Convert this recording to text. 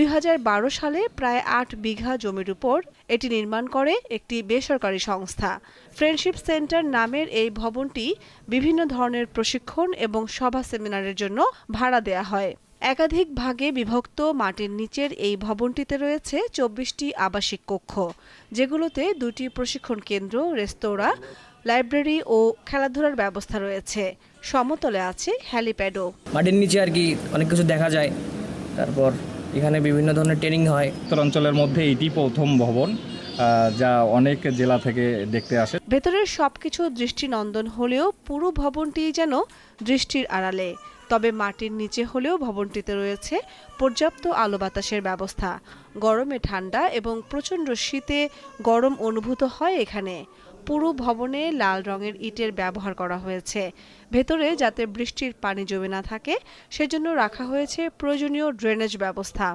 ২০১২ সালে প্রায় ৮ বিঘা জমির উপর এটি নির্মাণ করে একটি বেসরকারি সংস্থা। ফ্রেন্ডশিপ সেন্টার নামের এই ভবনটি বিভিন্ন ধরনের প্রশিক্ষণ এবং সভা সেমিনারের জন্য ভাড়া দেয়া হয়। একাধিক ভাগে বিভক্ত মাটির নিচের এই ভবনটিতে রয়েছে ২৪টি আবাসিক কক্ষ, যেগুলোতে ২টি প্রশিক্ষণ কেন্দ্র, রেস্তোরাঁ, লাইব্রেরি ও খেলাধুলার ব্যবস্থা রয়েছে। সমতলে আছে হ্যালিপ্যাডও। মাটির নিচে আর কি অনেক কিছু দেখা যায়। তারপর এখানে বিভিন্ন ধরনের ট্রেনিং হয়। উত্তরাঞ্চলের মধ্যে এটি প্রথম ভবন যা অনেক জেলা থেকে দেখতে আসে। ভেতরের সবকিছু দৃষ্টিনন্দন হলেও পুরো ভবনটি যেন দৃষ্টির আড়ালে। তবে মাটির নিচে হলেও ভবনটিতে রয়েছে পর্যাপ্ত আলো বাতাসের ব্যবস্থা। গরমে ঠান্ডা এবং প্রচণ্ড শীতে গরম অনুভূত হয় এখানে। পুরো ভবনে লাল রঙের ইটের ব্যবহার করা হয়েছে। ভেতরে যাতে বৃষ্টির পানি জমে না থাকে সেজন্য রাখা হয়েছে প্রয়োজনীয় ড্রেনেজ ব্যবস্থা।